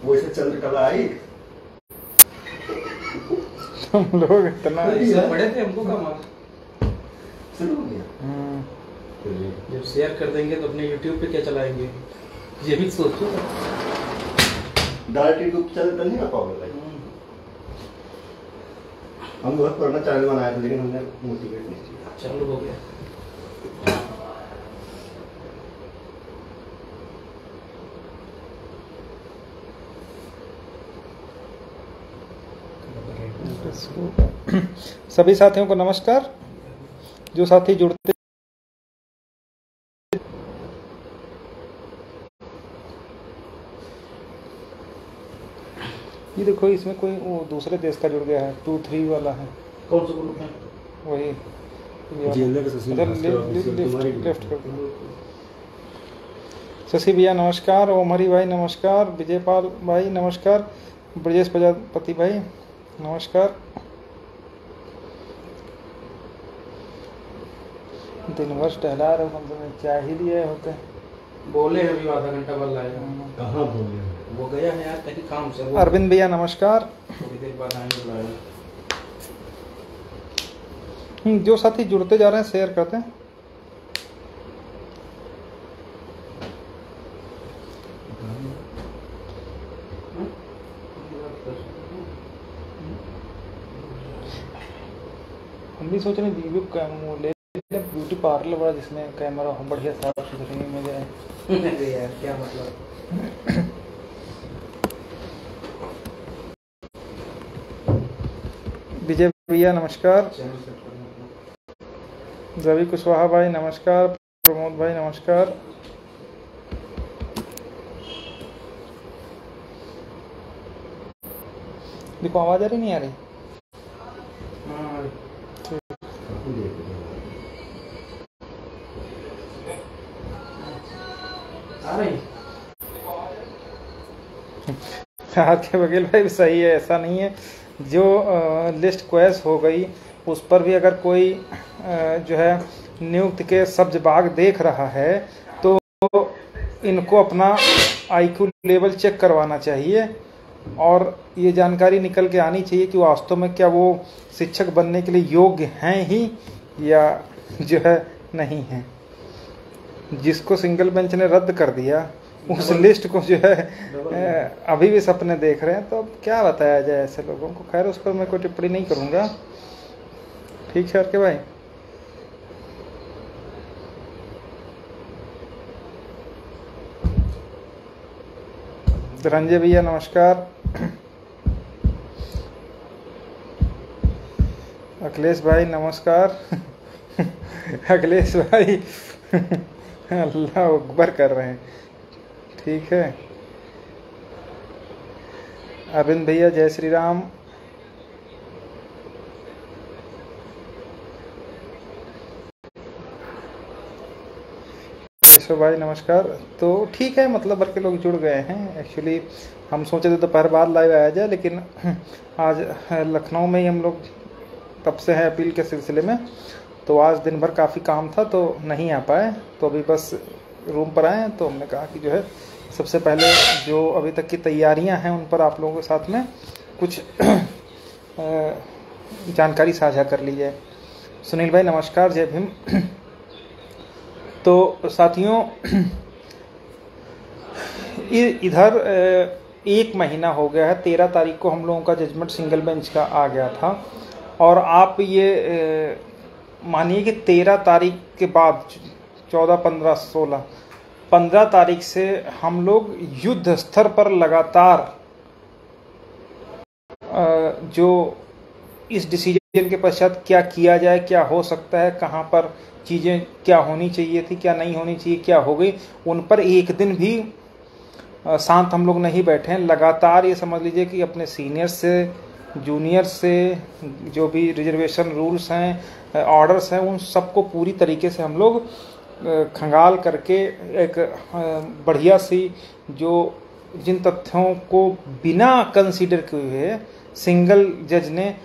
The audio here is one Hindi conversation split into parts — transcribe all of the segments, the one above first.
वो इसे चंद्रकला आई। हम लोग इतना पढ़े थे, हमको क्या मालूम। शुरू हो गया। जब शेयर कर देंगे तो अपने YouTube पे क्या चलाएंगे, ये भी सोचो। डायरेक्ट यूट्यूब चैनल पर नहीं आ पाओगे भाई। हम बहुत पुराना चैनल बनाया था लेकिन हमने मोटिवेट नहीं किया। चालू हो गया। सभी साथियों को नमस्कार। जो साथी जुड़ते ये देखो, इसमें कोई वो दूसरे देश का जुड़ गया है, 2-3 वाला है। कौन सा ग्रुप है? वही लेफ्ट कर दो। शशि भैया नमस्कार, ओम हरि भाई नमस्कार, विजयपाल भाई नमस्कार, ब्रजेश प्रजापति भाई नमस्कार। दिन भर टहला रहे हो, कम से कम चाय ही लिए होते हैं। बोले हैं अभी आधा घंटा बाद लाएगा। कहाँ बोले? वो गया है यार कहीं काम से। अरविंद भैया नमस्कार। थोड़ी देर बाद आएंगे बुलाएगा। जो साथी जुड़ते जा रहे हैं शेयर करते हैं। हम भी सोच रहे हैं ब्यूटी पार्लर वाला जिसमें कैमरा हो, बढ़िया साफ सुथरी में जाए। यार क्या मतलब। विजय भैया नमस्कार, रवि कुशवाहा भाई नमस्कार, प्रमोद भाई नमस्कार। देखो आवाज आ रही नहीं आ रही? आपके वकील भाई सही है, ऐसा नहीं है। जो लिस्ट क्वेश हो गई उस पर भी अगर कोई जो है नियुक्त के सब्ज बाग देख रहा है तो इनको अपना आईक्यू लेवल चेक करवाना चाहिए और ये जानकारी निकल के आनी चाहिए कि वास्तव में क्या वो शिक्षक बनने के लिए योग्य हैं ही या जो है नहीं है। जिसको सिंगल बेंच ने रद्द कर दिया उस लिस्ट को जो है अभी भी सपने देख रहे हैं, तो अब क्या बताया जाए ऐसे लोगों को। खैर उस पर मैं कोई टिप्पणी नहीं करूंगा। ठीक है अर्के भाई। रंजय भैया नमस्कार, अखिलेश भाई नमस्कार। अखिलेश भाई अल्लाह अकबर कर रहे हैं। ठीक है। अरविंद भैया जय श्री राम। केशव भाई नमस्कार। तो ठीक है, मतलब भर के लोग जुड़ गए हैं। एक्चुअली हम सोचे थे दोपहर बाद लाइव आया जाए, लेकिन आज लखनऊ में ही हम लोग तब से हैं अपील के सिलसिले में, तो आज दिन भर काफ़ी काम था तो नहीं आ पाए। तो अभी बस रूम पर आए तो हमने कहा कि जो है सबसे पहले जो अभी तक की तैयारियां हैं उन पर आप लोगों के साथ में कुछ जानकारी साझा कर ली जाए। सुनील भाई नमस्कार, जय भीम। तो साथियों इधर 1 महीना हो गया है। 13 तारीख को हम लोगों का जजमेंट सिंगल बेंच का आ गया था और आप ये मानिए कि 13 तारीख के बाद 14, 15, 16, 15 तारीख से हम लोग युद्ध स्तर पर लगातार जो इस डिसीजन के पश्चात क्या किया जाए, क्या हो सकता है, कहाँ पर चीज़ें क्या होनी चाहिए थी, क्या नहीं होनी चाहिए, क्या हो गई, उन पर एक दिन भी शांत हम लोग नहीं बैठे हैं। लगातार ये समझ लीजिए कि अपने सीनियर्स से, जूनियर से, जो भी रिजर्वेशन रूल्स हैं, ऑर्डर्स हैं, उन सबको पूरी तरीके से हम लोग खंगाल करके एक बढ़िया सी जो जिन तथ्यों को बिना कंसीडर किए सिंगल जज ने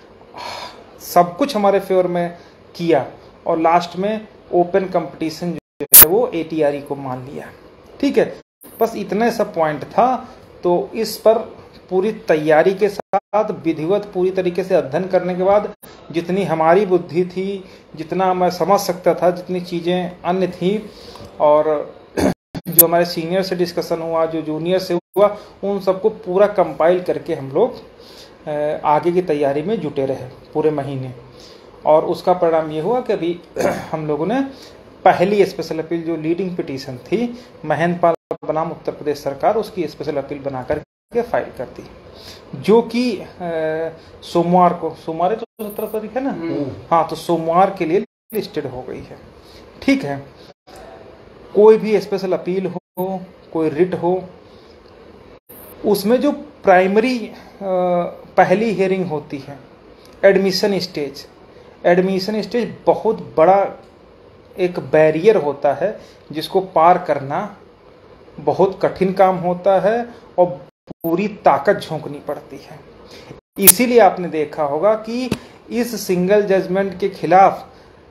सब कुछ हमारे फेवर में किया और लास्ट में ओपन कंपटीशन जो है वो ATRE को मान लिया। ठीक है, बस इतने सब पॉइंट था। तो इस पर पूरी तैयारी के साथ विधिवत पूरी तरीके से अध्ययन करने के बाद जितनी हमारी बुद्धि थी, जितना मैं समझ सकता था, जितनी चीज़ें अन्य थी, और जो हमारे सीनियर से डिस्कशन हुआ, जो जूनियर से हुआ, उन सबको पूरा कंपाइल करके हम लोग आगे की तैयारी में जुटे रहे पूरे महीने। और उसका परिणाम ये हुआ कि अभी हम लोगों ने पहली स्पेशल अपील जो लीडिंग पिटीशन थी महेंद्र पाल बनाम उत्तर प्रदेश सरकार, उसकी स्पेशल अपील बना करके फाइल कर दी, जो कि सोमवार को, सोमवार तो 17 तारीख है ना, हाँ, तो सोमवार के लिए लिस्टेड हो गई है। ठीक है, कोई भी स्पेशल अपील हो, कोई रिट हो, उसमें जो प्राइमरी पहली हियरिंग होती है एडमिशन स्टेज बहुत बड़ा एक बैरियर होता है जिसको पार करना बहुत कठिन काम होता है और पूरी ताकत झोंकनी पड़ती है। इसीलिए आपने देखा होगा कि इस सिंगल जजमेंट के खिलाफ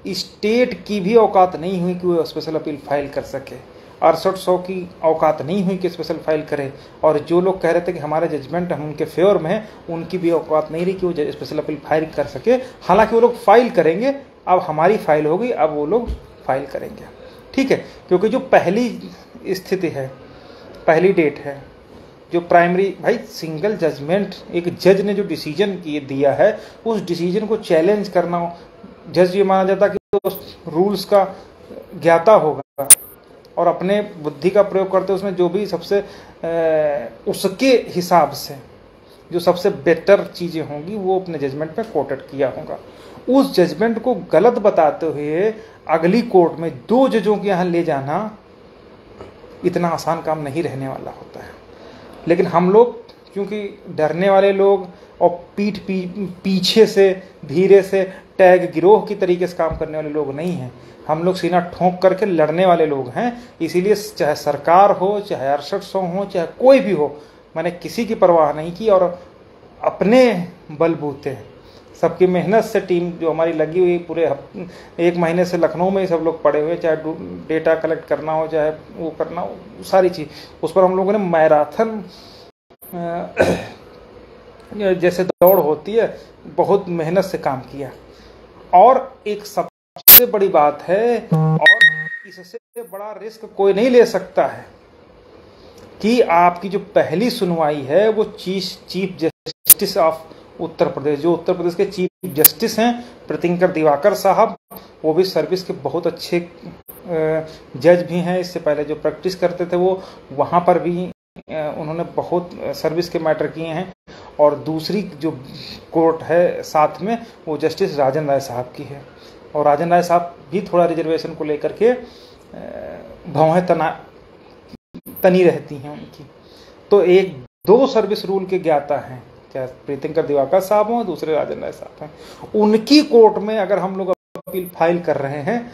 स्टेट की भी औकात नहीं हुई कि वो स्पेशल अपील फाइल कर सके, 6800 की औकात नहीं हुई कि स्पेशल फाइल करे, और जो लोग कह रहे थे कि हमारा जजमेंट हम उनके फेवर में है, उनकी भी औकात नहीं रही कि वो स्पेशल अपील फाइल कर सके। हालांकि वो लोग फाइल करेंगे, अब हमारी फाइल होगी, अब वो लोग फाइल करेंगे। ठीक है, क्योंकि जो पहली स्थिति है, पहली डेट है, जो प्राइमरी, भाई सिंगल जजमेंट, एक जज ने जो डिसीजन दिया है उस डिसीजन को चैलेंज करना, जज ये माना जाता कि उस रूल्स का ज्ञाता होगा और अपने बुद्धि का प्रयोग करते उसमें जो भी सबसे उसके हिसाब से जो सबसे बेटर चीज़ें होंगी वो अपने जजमेंट में कोटेड किया होगा। उस जजमेंट को गलत बताते हुए अगली कोर्ट में 2 जजों के यहाँ ले जाना इतना आसान काम नहीं रहने वाला होता है। लेकिन हम लोग क्योंकि डरने वाले लोग और पीछे से धीरे से टैग गिरोह की तरीके से काम करने वाले लोग नहीं हैं, हम लोग सीना ठोंक करके लड़ने वाले लोग हैं। इसीलिए चाहे सरकार हो, चाहे 6800 हो, चाहे कोई भी हो, मैंने किसी की परवाह नहीं की और अपने बलबूते सबकी मेहनत से टीम जो हमारी लगी हुई पूरे 1 महीने से लखनऊ में ही सब लोग पड़े हुए, चाहे डेटा कलेक्ट करना हो, चाहे वो करना हो, सारी चीज़ उस पर हम लोगों ने मैराथन जैसे दौड़ होती है, बहुत मेहनत से काम किया। और एक सबसे बड़ी बात है, और इससे बड़ा रिस्क कोई नहीं ले सकता है कि आपकी जो पहली सुनवाई है वो chief justice of Uttar Pradesh, जो उत्तर प्रदेश के चीफ जस्टिस हैं प्रीतिंकर दिवाकर साहब, वो भी सर्विस के बहुत अच्छे जज भी हैं। इससे पहले जो प्रैक्टिस करते थे वो वहाँ पर भी उन्होंने बहुत सर्विस के मैटर किए हैं। और दूसरी जो कोर्ट है साथ में वो जस्टिस राजन राय साहब की है, और राजन राय साहब भी थोड़ा रिजर्वेशन को लेकर के भौहें तनी रहती हैं उनकी। तो 1-2 सर्विस रूल के ज्ञाता हैं, चाहे प्रीतिंकर दिवाकर साहब हों, दूसरे राजन राय साहब हैं। उनकी कोर्ट में अगर हम लोग अपील फाइल कर रहे हैं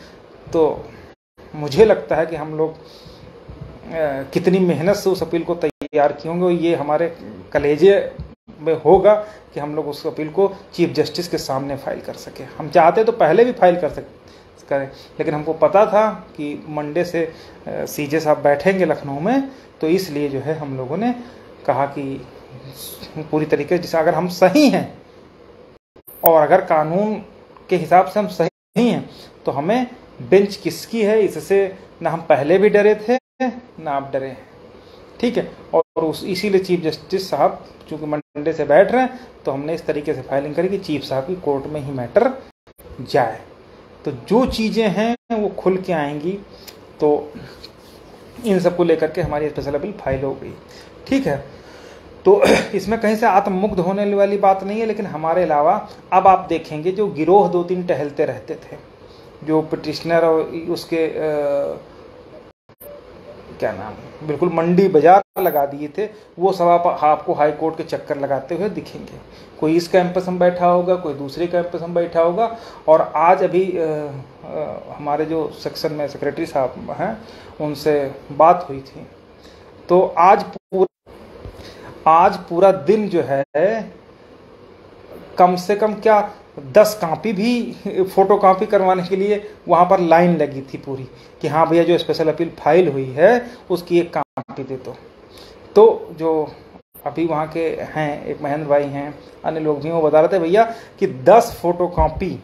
तो मुझे लगता है कि हम लोग कितनी मेहनत से उस अपील को तैयार किए होंगे, ये हमारे कलेजे में होगा कि हम लोग उस अपील को चीफ जस्टिस के सामने फाइल कर सके। हम चाहते तो पहले भी फाइल करें, लेकिन हमको पता था कि मंडे से सीजे साहब बैठेंगे लखनऊ में, तो इसलिए जो है हम लोगों ने कहा कि पूरी तरीके से जिसे अगर हम सही हैं और अगर कानून के हिसाब से हम सही हैं तो हमें बेंच किसकी है, इससे ना हम पहले भी डरे थे ना आप डरे हैं। ठीक है, और इसीलिए चीफ जस्टिस साहब चूंकि मंडे से बैठ रहे हैं तो हमने इस तरीके से फाइलिंग करी कि चीफ साहब की कोर्ट में ही मैटर जाए, तो जो चीज़ें हैं वो खुल के आएंगी। तो इन सबको लेकर के हमारी स्पेशल अपील फाइल हो गई। ठीक है, तो इसमें कहीं से आत्ममुग्ध होने वाली बात नहीं है, लेकिन हमारे अलावा अब आप देखेंगे जो गिरोह 2-3 टहलते रहते थे, जो पिटिशनर और उसके क्या नाम, बिल्कुल मंडी बाजार लगा दिए थे, वो सब आपको हाई कोर्ट के चक्कर लगाते हुए दिखेंगे। कोई इस कैंपस में बैठा होगा, कोई दूसरे कैंपस में बैठा होगा। और आज अभी हमारे जो सेक्शन में सेक्रेटरी साहब हैं उनसे बात हुई थी, तो आज पूरा दिन जो है कम से कम क्या 10 कॉपी भी फोटो कॉपी करवाने के लिए वहाँ पर लाइन लगी थी पूरी कि हाँ भैया जो स्पेशल अपील फाइल हुई है उसकी एक कॉपी दे दो। तो जो अभी वहाँ के हैं, एक महेंद्र भाई हैं, अन्य लोग भी, वो बता रहे थे भैया कि 10 फोटोकॉपी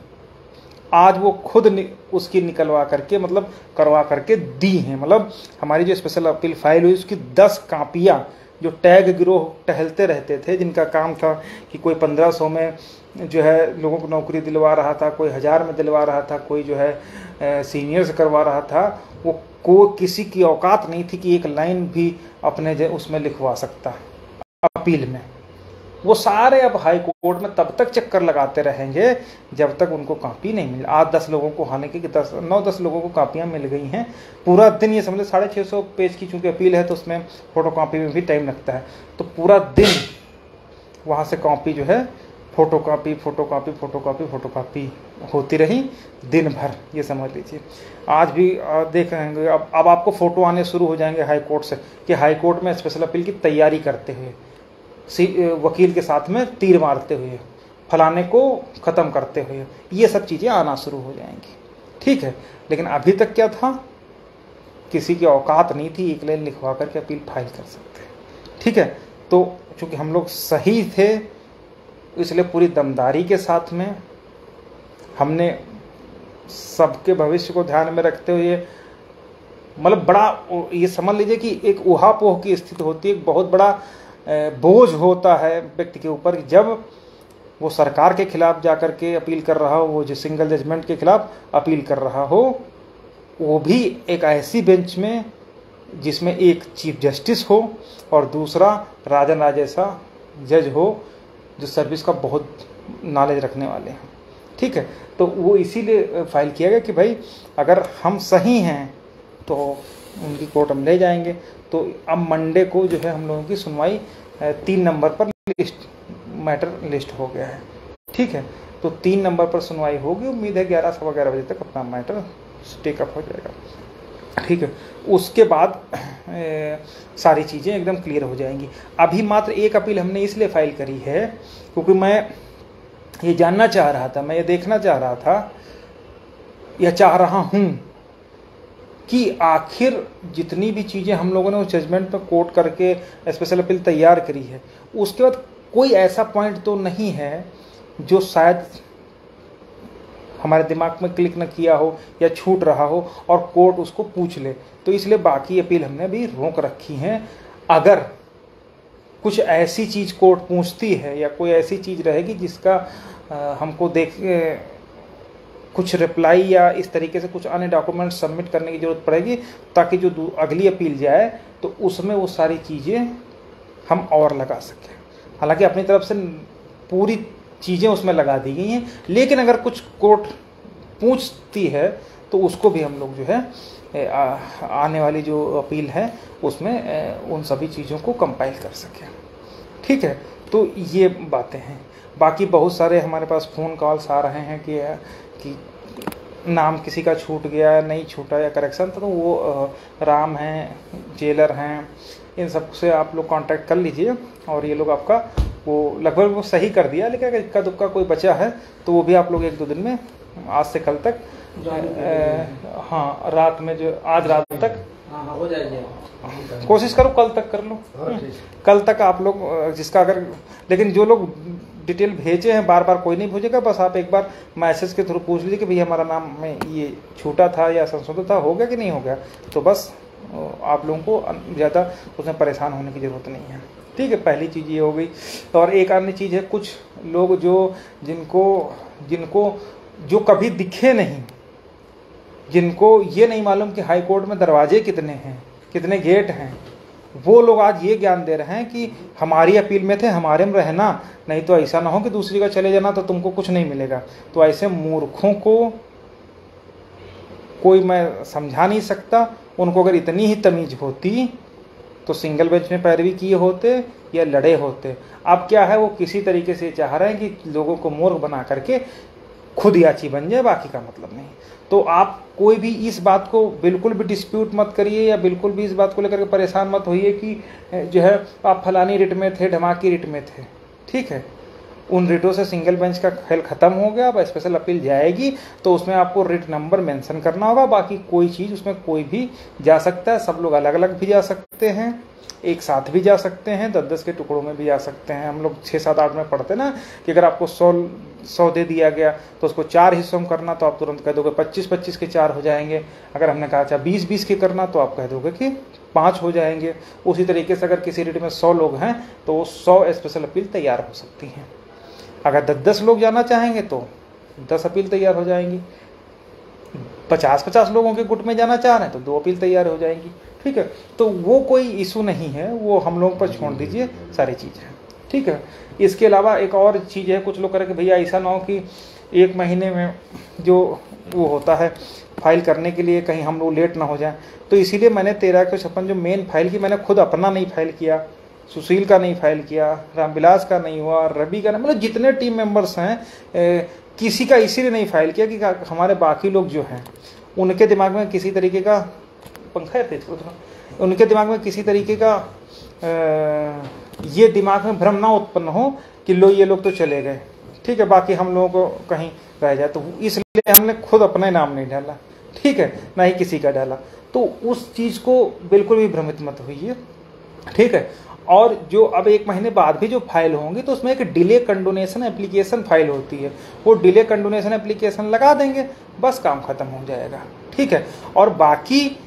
आज वो खुद उसकी निकलवा करके, मतलब करवा करके दी हैं। मतलब हमारी जो स्पेशल अपील फाइल हुई उसकी 10 कापियाँ, जो टैग गिरोह टहलते रहते थे, जिनका काम था कि कोई 1500 में जो है लोगों को नौकरी दिलवा रहा था, कोई 1000 में दिलवा रहा था, कोई जो है सीनियर से करवा रहा था, वो किसी की औकात नहीं थी कि एक लाइन भी अपने उसमें लिखवा सकता अपील में। वो सारे अब हाई कोर्ट में तब तक चक्कर लगाते रहेंगे जब तक उनको कॉपी नहीं मिले। आज 10 लोगों को, हालांकि 9-10 लोगों को कॉपियाँ मिल गई हैं। पूरा दिन, ये समझ 650 पेज की चूँकि अपील है तो उसमें फोटो कॉपी में भी टाइम लगता है, तो पूरा दिन वहाँ से कॉपी जो है फोटोकॉपी होती रही दिन भर, ये समझ लीजिए। आज भी देख रहे हैं, अब आपको फ़ोटो आने शुरू हो जाएंगे हाई कोर्ट से कि हाई कोर्ट में स्पेशल अपील की तैयारी करते हुए, वकील के साथ में तीर मारते हुए, फलाने को ख़त्म करते हुए, ये सब चीज़ें आना शुरू हो जाएंगी। ठीक है, लेकिन अभी तक क्या था, किसी की औकात नहीं थी एक लाइन लिखवा करके अपील फाइल कर सकते। ठीक है, तो चूँकि हम लोग सही थे इसलिए पूरी दमदारी के साथ में हमने सबके भविष्य को ध्यान में रखते हुए, मतलब बड़ा ये समझ लीजिए कि एक ऊहापोह की स्थिति होती है, एक बहुत बड़ा बोझ होता है व्यक्ति के ऊपर जब वो सरकार के खिलाफ जाकर के अपील कर रहा हो, वो जो सिंगल जजमेंट के खिलाफ अपील कर रहा हो, वो भी एक ऐसी बेंच में जिसमें एक चीफ जस्टिस हो और दूसरा राजन राजेसा जज हो जो सर्विस का बहुत नॉलेज रखने वाले हैं। ठीक है, तो वो इसीलिए फाइल किया गया कि भाई अगर हम सही हैं तो उनकी कोर्ट हम ले जाएंगे। तो अब मंडे को जो है हम लोगों की सुनवाई 3 नंबर पर मैटर लिस्ट हो गया है। ठीक है, तो 3 नंबर पर सुनवाई होगी। उम्मीद है 11-11:15 बजे तक अपना मैटर टेकअप हो जाएगा। ठीक है, उसके बाद सारी चीज़ें एकदम क्लियर हो जाएंगी। अभी मात्र एक अपील हमने इसलिए फाइल करी है क्योंकि मैं ये जानना चाह रहा था, मैं ये देखना चाह रहा था या चाह रहा हूँ कि आखिर जितनी भी चीज़ें हम लोगों ने उस जजमेंट में कोट करके स्पेशल अपील तैयार करी है, उसके बाद कोई ऐसा पॉइंट तो नहीं है जो शायद हमारे दिमाग में क्लिक न किया हो या छूट रहा हो और कोर्ट उसको पूछ ले। तो इसलिए बाकी अपील हमने भी रोक रखी हैं। अगर कुछ ऐसी चीज़ कोर्ट पूछती है या कोई ऐसी चीज़ रहेगी जिसका हमको कुछ रिप्लाई या इस तरीके से कुछ अन्य डॉक्यूमेंट सबमिट करने की ज़रूरत पड़ेगी ताकि जो अगली अपील जाए तो उसमें वो सारी चीज़ें हम और लगा सकें। हालांकि अपनी तरफ से पूरी चीज़ें उसमें लगा दी गई हैं, लेकिन अगर कुछ कोर्ट पूछती है तो उसको भी हम लोग जो है आने वाली जो अपील है उसमें उन सभी चीज़ों को कंपाइल कर सकें। ठीक है, तो ये बातें हैं। बाकी बहुत सारे हमारे पास फ़ोन कॉल्स आ रहे हैं कि नाम किसी का छूट गया, नहीं छूटा या करेक्शन, तो वो राम हैं, जेलर हैं, इन सब से आप लोग कांटेक्ट कर लीजिए और ये लोग आपका वो लगभग वो सही कर दिया। लेकिन अगर इक्का दुक्का कोई बचा है तो वो भी आप लोग 1-2 दिन में, आज से कल तक, हाँ रात में, जो आज रात तक हो जाएगी, कोशिश करो कल तक कर लो। कल तक आप लोग जिसका अगर, लेकिन जो लोग डिटेल भेजे हैं बार बार कोई नहीं भेजेगा, बस आप एक बार मैसेज के थ्रू पूछ लीजिए कि भैया हमारा नाम में ये छूटा था या संशोधित था, हो गया कि नहीं हो गया। तो बस आप लोगों को ज़्यादा उसमें परेशान होने की ज़रूरत नहीं है। ठीक है, पहली चीज़ ये हो गई। और एक अन्य चीज़ है, कुछ लोग जिनको जो कभी दिखे नहीं, जिनको ये नहीं मालूम कि हाई कोर्ट में दरवाजे कितने हैं, कितने गेट हैं, वो लोग आज ये ज्ञान दे रहे हैं कि हमारी अपील में थे, हमारे में रहना, नहीं तो ऐसा ना हो कि दूसरी जगह चले जाना तो तुमको कुछ नहीं मिलेगा। तो ऐसे मूर्खों को कोई मैं समझा नहीं सकता। उनको अगर इतनी ही तमीज़ होती तो सिंगल बेंच में पैरवी किए होते या लड़े होते। अब क्या है, वो किसी तरीके से चाह रहे हैं कि लोगों को मूर्ख बना करके खुद याची बन जाए, बाकी का मतलब नहीं। तो आप कोई भी इस बात को बिल्कुल भी डिस्प्यूट मत करिए या बिल्कुल भी इस बात को लेकर के परेशान मत होइए कि जो है आप फलानी रिट में थे, ढमाकी रिट में थे। ठीक है, उन रिटों से सिंगल बेंच का खेल खत्म हो गया। अब स्पेशल अपील जाएगी तो उसमें आपको रिट नंबर मेंशन करना होगा, बाकी कोई चीज़ उसमें कोई भी जा सकता है। सब लोग अलग अलग भी जा सकते हैं, एक साथ भी जा सकते हैं, 10-10 के टुकड़ों में भी जा सकते हैं। हम लोग 6-7-8 में पढ़ते ना कि अगर आपको 100 दे दिया गया तो उसको 4 हिस्सों में करना, तो आप तुरंत कह दोगे 25-25 के 4 हो जाएंगे। अगर हमने कहा 20-20 के करना तो आप कह दोगे कि 5 हो जाएंगे। उसी तरीके से अगर किसी रिट में 100 लोग हैं तो वो 100 स्पेशल अपील तैयार हो सकती हैं। अगर 10-10 लोग जाना चाहेंगे तो 10 अपील तैयार हो जाएंगी। 50-50 लोगों के गुट में जाना चाह रहे हैं तो 2 अपील तैयार हो जाएंगी। ठीक है, तो वो कोई इशू नहीं है, वो हम लोगों पर छोड़ दीजिए सारी चीज़ें। ठीक है, इसके अलावा एक और चीज़ है, कुछ लोग करें कि भैया ऐसा ना हो कि 1 महीने में जो वो होता है फाइल करने के लिए कहीं हम लोग लेट ना हो जाए, तो इसीलिए मैंने 1356 जो मेन फाइल की, मैंने खुद अपना नहीं फाइल किया, सुशील का नहीं फाइल किया, रामविलास का नहीं हुआ, रवि का नहीं, मतलब जितने टीम मेंबर्स हैं किसी का इसीलिए नहीं फाइल किया कि हमारे बाकी लोग जो हैं उनके दिमाग में किसी तरीके का पंखा है, उनके दिमाग में किसी तरीके का ये दिमाग में भ्रम ना उत्पन्न हो कि लो ये लोग तो चले गए, ठीक है, बाकी हम लोगों को कहीं रह जाए। तो इसलिए हमने खुद अपना नाम नहीं डाला, ठीक है, ना ही किसी का डाला। तो उस चीज़ को बिल्कुल भी भ्रमित मत होइए, ठीक है। और जो अब 1 महीने बाद भी जो फाइल होंगी तो उसमें एक डिले कंडोनेशन एप्लीकेशन फाइल होती है, वो डिले कंडोनेशन एप्लीकेशन लगा देंगे, बस काम खत्म हो जाएगा, ठीक है। और बाकी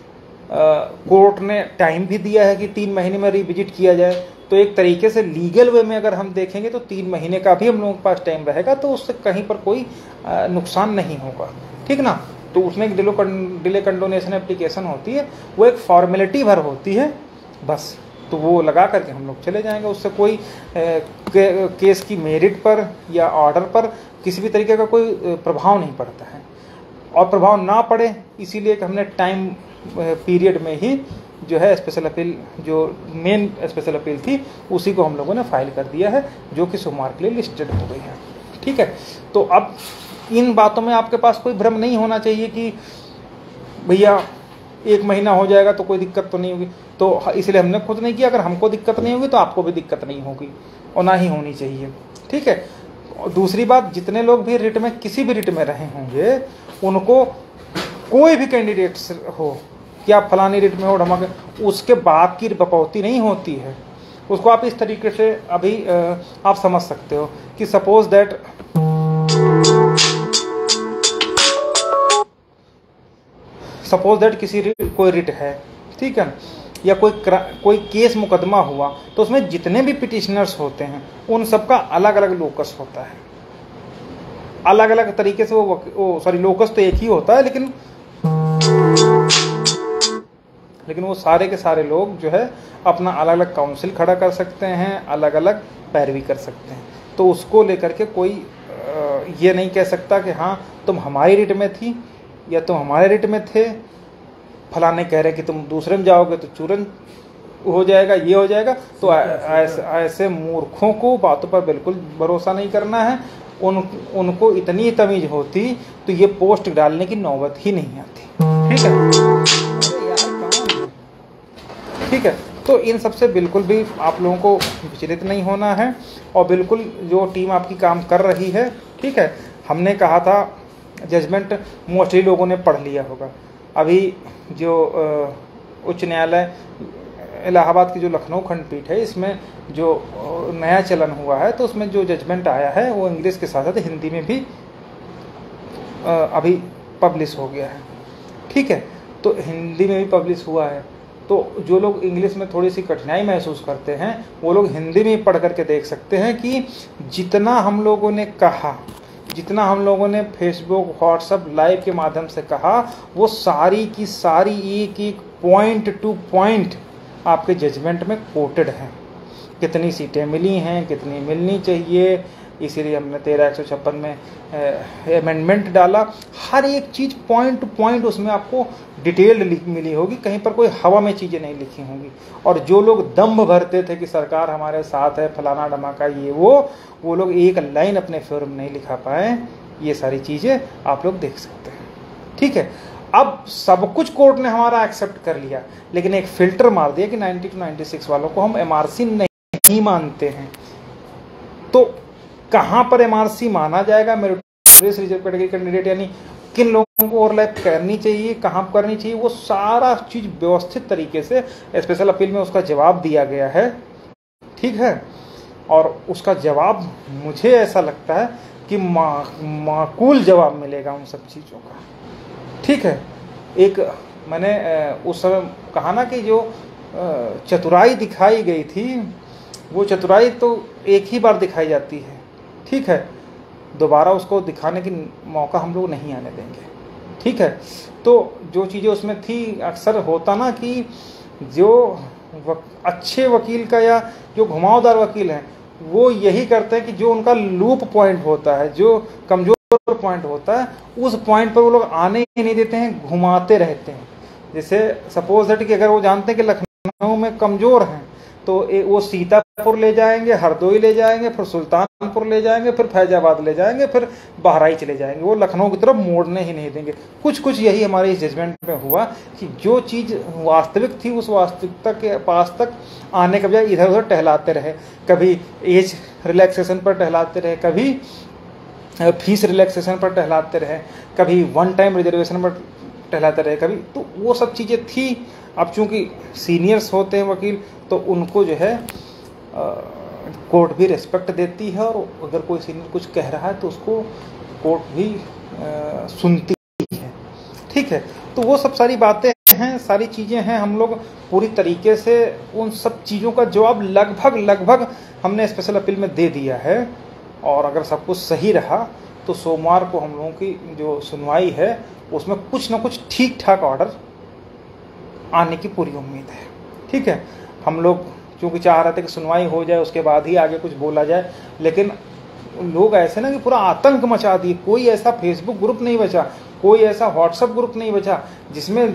कोर्ट ने टाइम भी दिया है कि 3 महीने में रिविजिट किया जाए, तो एक तरीके से लीगल वे में अगर हम देखेंगे तो 3 महीने का भी हम लोगों के पास टाइम रहेगा, तो उससे कहीं पर कोई नुकसान नहीं होगा, ठीक ना। तो उसमें एक डिले कंडोनेशन एप्लीकेशन होती है, वो एक फॉर्मेलिटी भर होती है बस, तो वो लगा करके हम लोग चले जाएंगे। उससे कोई केस की मेरिट पर या ऑर्डर पर किसी भी तरीके का कोई प्रभाव नहीं पड़ता है, और प्रभाव ना पड़े इसीलिए कि हमने टाइम पीरियड में ही जो है स्पेशल अपील, जो मेन स्पेशल अपील थी उसी को हम लोगों ने फाइल कर दिया है, जो कि सोमवार के लिए लिस्टेड हो गई है, ठीक है। तो अब इन बातों में आपके पास कोई भ्रम नहीं होना चाहिए कि भैया 1 महीना हो जाएगा तो कोई दिक्कत तो नहीं होगी, तो इसलिए हमने खुद नहीं किया। अगर हमको दिक्कत नहीं होगी तो आपको भी दिक्कत नहीं होगी, और ना ही होनी चाहिए, ठीक है। और दूसरी बात, जितने लोग भी रिट में किसी भी रिट में रहे होंगे, उनको कोई भी कैंडिडेट हो कि आप फलानी रिट में हो ढमाके, उसके बाप की बकौती नहीं होती है। उसको आप इस तरीके से अभी आप समझ सकते हो कि सपोज दैट किसी कोई रिट है, ठीक है, या कोई केस मुकदमा हुआ, तो उसमें जितने भी पिटिशनर्स होते हैं उन सबका अलग अलग लोकस होता है, अलग अलग तरीके से वो सॉरी लोकस तो एक ही होता है, लेकिन वो सारे के सारे लोग जो है अपना अलग अलग काउंसिल खड़ा कर सकते हैं, अलग अलग पैरवी कर सकते हैं। तो उसको लेकर के कोई ये नहीं कह सकता कि हाँ तुम हमारी रिट में थी या तुम हमारे रिट में थे, फलाने कह रहे कि तुम दूसरे में जाओगे तो चूरन हो जाएगा, ये हो जाएगा। तो ऐसे मूर्खों को बातों पर बिल्कुल भरोसा नहीं करना है। उनको इतनी तमीज होती तो ये पोस्ट डालने की नौबत ही नहीं आती, ठीक है, ठीक है। तो इन सबसे बिल्कुल भी आप लोगों को विचलित नहीं होना है, और बिल्कुल जो टीम आपकी काम कर रही है, ठीक है। हमने कहा था जजमेंट मोस्टली लोगों ने पढ़ लिया होगा। अभी जो उच्च न्यायालय इलाहाबाद की जो लखनऊ खंडपीठ है, इसमें जो नया चलन हुआ है, तो उसमें जो जजमेंट आया है वो इंग्लिश के साथ साथ हिंदी में भी अभी पब्लिश हो गया है, ठीक है। तो हिंदी में भी पब्लिश हुआ है, तो जो लोग इंग्लिश में थोड़ी सी कठिनाई महसूस करते हैं वो लोग हिंदी में पढ़ करके देख सकते हैं कि जितना हम लोगों ने कहा, जितना हम लोगों ने फेसबुक व्हाट्सएप लाइव के माध्यम से कहा, वो सारी की सारी एक एक पॉइंट टू पॉइंट आपके जजमेंट में कोटेड है। कितनी सीटें मिली हैं, कितनी मिलनी चाहिए, इसीलिए हमने 13-156 में अमेंडमेंट डाला। हर एक चीज़ पॉइंट टू पॉइंट उसमें आपको डिटेल्ड मिली होगी, कहीं पर कोई हवा में चीज़ें नहीं लिखी होंगी। और जो लोग दम्भ भरते थे कि सरकार हमारे साथ है, फलाना धमाका ये वो लोग एक लाइन अपने फेवर में नहीं लिखा पाए। ये सारी चीज़ें आप लोग देख सकते हैं, ठीक है। अब सब कुछ कोर्ट ने हमारा एक्सेप्ट कर लिया, लेकिन एक फिल्टर मार दिया कि 90 to 96 वालों को हम MRC नहीं मानते हैं। तो कहाँ पर एमआरसी माना जाएगा, मेरिटोरियस रिजर्व कैटेगरी कैंडिडेट, यानी किन लोगों को ओवरलैप करनी चाहिए, कहाँ पर करनी चाहिए, वो सारा चीज़ व्यवस्थित तरीके से स्पेशल अपील में उसका जवाब दिया गया है। ठीक है, और उसका जवाब मुझे ऐसा लगता है कि माकूल जवाब मिलेगा उन सब चीज़ों का। ठीक है, एक मैंने उस समय कहा ना कि जो चतुराई दिखाई गई थी, वो चतुराई तो एक ही बार दिखाई जाती है। ठीक है, दोबारा उसको दिखाने की मौका हम लोग नहीं आने देंगे। ठीक है, तो जो चीज़ें उसमें थी, अक्सर होता ना कि जो अच्छे वकील का या जो घुमावदार वकील हैं वो यही करते हैं कि जो उनका लूप पॉइंट होता है, जो कमज़ोर पॉइंट होता है, उस पॉइंट पर वो लोग आने ही नहीं देते हैं, घुमाते रहते हैं। जैसे सपोज दैट कि अगर वो जानते हैं कि लखनऊ में कमज़ोर हैं तो वो सीतापुर ले जाएंगे, हरदोई ले जाएंगे, फिर सुल्तानपुर ले जाएंगे, फिर फैजाबाद ले जाएंगे, फिर बहराइच चले जाएंगे, वो लखनऊ की तरफ मोड़ने ही नहीं देंगे। कुछ यही हमारे इस जजमेंट में हुआ कि जो चीज़ वास्तविक थी उस वास्तविकता के पास तक आने के बजाय इधर उधर टहलाते रहे। कभी एज रिलैक्सेशन पर टहलाते रहे, कभी फीस रिलैक्सेशन पर टहलाते रहे, कभी वन टाइम रिजर्वेशन पर टहलाते रहे, कभी, तो वो सब चीज़ें थी। अब चूंकि सीनियर्स होते हैं वकील तो उनको जो है कोर्ट भी रिस्पेक्ट देती है, और अगर कोई सीनियर कुछ कह रहा है तो उसको कोर्ट भी सुनती है। ठीक है, तो वो सब सारी बातें हैं, सारी चीज़ें हैं। हम लोग पूरी तरीके से उन सब चीज़ों का जवाब लगभग हमने स्पेशल अपील में दे दिया है, और अगर सब कुछ सही रहा तो सोमवार को हम लोगों की जो सुनवाई है उसमें कुछ ना कुछ ठीक ठाक ऑर्डर आने की पूरी उम्मीद है। ठीक है, हम लोग क्योंकि चाह रहे थे कि सुनवाई हो जाए उसके बाद ही आगे कुछ बोला जाए, लेकिन लोग ऐसे ना कि पूरा आतंक मचा दिए। कोई ऐसा फेसबुक ग्रुप नहीं बचा, कोई ऐसा व्हाट्सएप ग्रुप नहीं बचा जिसमें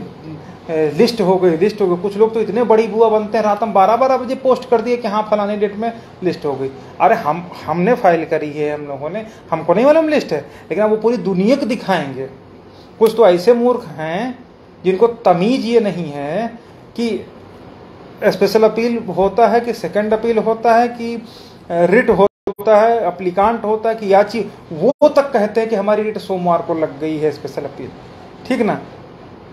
लिस्ट हो गई। कुछ लोग तो इतने बड़ी बुआ बनते हैं, रात में 12-12 बजे पोस्ट कर दिए कि हाँ फलानी डेट में लिस्ट हो गई। अरे हमने फाइल करी है, हम लोगों ने, हमको नहीं मालूम लिस्ट है, लेकिन अब वो पूरी दुनिया को दिखाएंगे। कुछ तो ऐसे मूर्ख हैं जिनको तमीज ये नहीं है कि स्पेशल अपील होता है कि सेकंड अपील होता है कि रिट होता है, अप्लीकांट होता है कि याची, वो तक कहते हैं कि हमारी रिट सोमवार को लग गई है स्पेशल अपील। ठीक ना,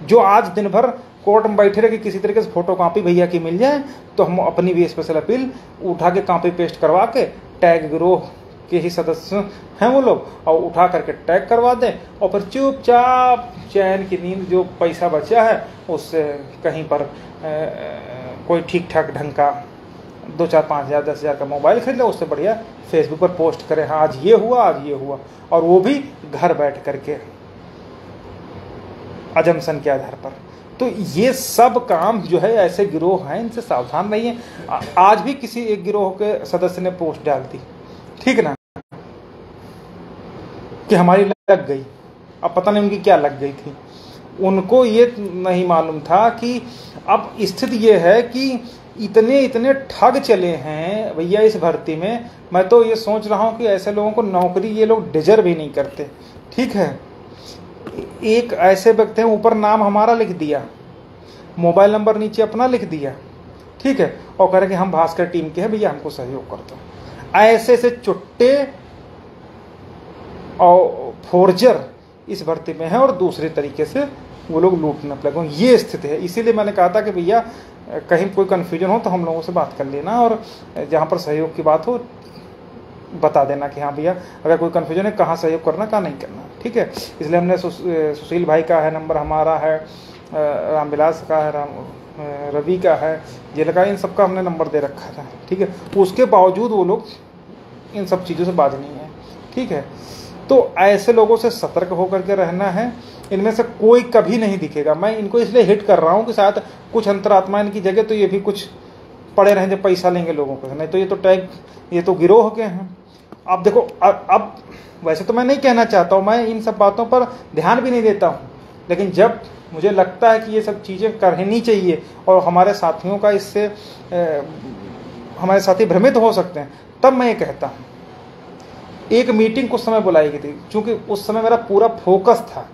जो आज दिन भर कोर्ट में बैठे रहे कि किसी तरीके से फोटो कॉपी भैया की मिल जाए तो हम अपनी भी स्पेशल अपील उठा के कॉपी पेस्ट करवा के टैग गिरोह के ही सदस्य हैं वो लोग, और उठा करके टैग करवा दें, और फिर चुपचाप चैन की नींद, जो पैसा बचा है उससे कहीं पर कोई ठीक ठाक ढंग का 2-4-5 हज़ार 10 हज़ार का मोबाइल खरीद ले, उससे बढ़िया फेसबुक पर पोस्ट करें, हाँ आज ये हुआ, आज ये हुआ, और वो भी घर बैठ करके अजम्पशन के आधार पर। तो ये सब काम जो है ऐसे गिरोह हैं, इनसे सावधान रहिए। आज भी किसी एक गिरोह के सदस्य ने पोस्ट डाल दी, ठीक ना, कि हमारी लग गई। अब पता नहीं उनकी क्या लग गई थी, उनको ये नहीं मालूम था कि अब स्थिति ये है कि इतने ठग चले हैं भैया इस भर्ती में। मैं तो ये सोच रहा हूँ कि ऐसे लोगों को नौकरी ये लोग डिजर्व ही नहीं करते। ठीक है, एक ऐसे व्यक्ति हैं, ऊपर नाम हमारा लिख दिया, मोबाइल नंबर नीचे अपना लिख दिया, ठीक है, और कह रहे कि हम भास्कर टीम के हैं भैया, हमको सहयोग कर दो। ऐसे से चुट्टे और फोर्जर इस भर्ती में है, और दूसरे तरीके से वो लोग लूटने लगे। ये स्थिति है। इसीलिए मैंने कहा था कि भैया कहीं कोई कन्फ्यूजन हो तो हम लोगों से बात कर लेना, और जहाँ पर सहयोग की बात हो बता देना कि हाँ भैया अगर कोई कन्फ्यूजन है कहाँ सहयोग करना कहाँ नहीं करना। ठीक है, इसलिए हमने सुशील भाई का है नंबर, हमारा है, रामविलास का है, रवि का है, जेल का, इन सबका हमने नंबर दे रखा था। ठीक है, उसके बावजूद वो लोग इन सब चीज़ों से बाज नहीं है। ठीक है, तो ऐसे लोगों से सतर्क होकर के रहना है। इनमें से कोई कभी नहीं दिखेगा। मैं इनको इसलिए हिट कर रहा हूँ कि शायद कुछ अंतरात्मा इनकी जगह तो ये भी कुछ पड़े रहें जो पैसा लेंगे लोगों को, नहीं तो ये तो टैग, ये तो गिरोह के हैं। अब देखो, अब वैसे तो मैं नहीं कहना चाहता हूँ, मैं इन सब बातों पर ध्यान भी नहीं देता हूँ, लेकिन जब मुझे लगता है कि ये सब चीज़ें करनी चाहिए और हमारे साथियों का इससे हमारे साथी भ्रमित हो सकते हैं, तब मैं ये कहता हूँ। एक मीटिंग कुछ समय बुलाई गई थी, क्योंकि उस समय मेरा पूरा फोकस था,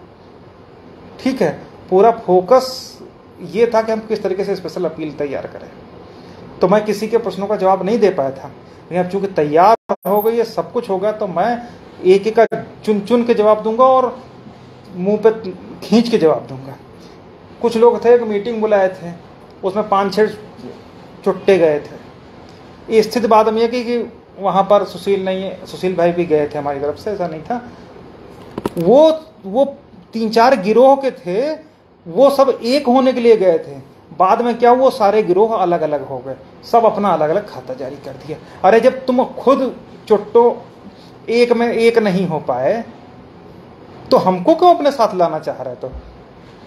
ठीक है, पूरा फोकस ये था कि हम किस तरीके से स्पेशल अपील तैयार करें। तो मैं किसी के प्रश्नों का जवाब नहीं दे पाया था। लेकिन अब चूंकि तैयार हो गई है, सब कुछ हो गया, तो मैं एक एक का चुन चुन के जवाब दूंगा और मुंह पे खींच के जवाब दूंगा। कुछ लोग थे, एक मीटिंग बुलाए थे, उसमें 5-6 चुट्टे गए थे। स्थिति बाद में कि वहाँ पर सुशील नहीं है, सुशील भाई भी गए थे हमारी तरफ से, ऐसा नहीं था। वो 3-4 गिरोह के थे, वो सब एक होने के लिए गए थे। बाद में क्या, वो सारे गिरोह अलग अलग हो गए, सब अपना अलग अलग खाता जारी कर दिया। अरे जब तुम खुद चुट्टो एक में एक नहीं हो पाए तो हमको क्यों अपने साथ लाना चाह रहे? तो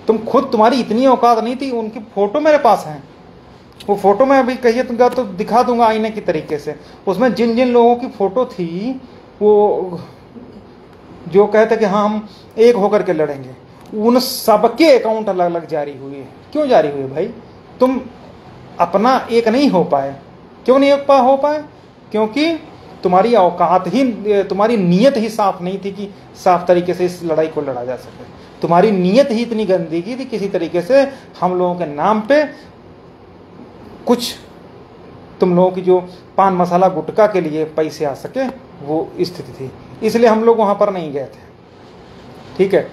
तुम खुद, तुम्हारी इतनी औकात नहीं थी। उनकी फोटो मेरे पास है, वो फोटो मैं अभी कहिएगा तो दिखा दूंगा आईने की तरीके से। उसमें जिन जिन लोगों की फोटो थी, वो जो कहते कि हाँ हम एक होकर के लड़ेंगे, उन सबके अकाउंट अलग अलग जारी हुए। क्यों जारी हुए भाई? तुम अपना एक नहीं हो पाए। क्यों नहीं हो पाए? क्योंकि तुम्हारी औकात ही, तुम्हारी नीयत ही साफ नहीं थी कि साफ तरीके से इस लड़ाई को लड़ा जा सके। तुम्हारी नीयत ही इतनी गंदी थी किसी तरीके से हम लोगों के नाम पे कुछ, तुम लोगों की जो पान मसाला गुटखा के लिए पैसे आ सके, वो स्थिति थी। इसलिए हम लोग वहां पर नहीं गए थे। ठीक है,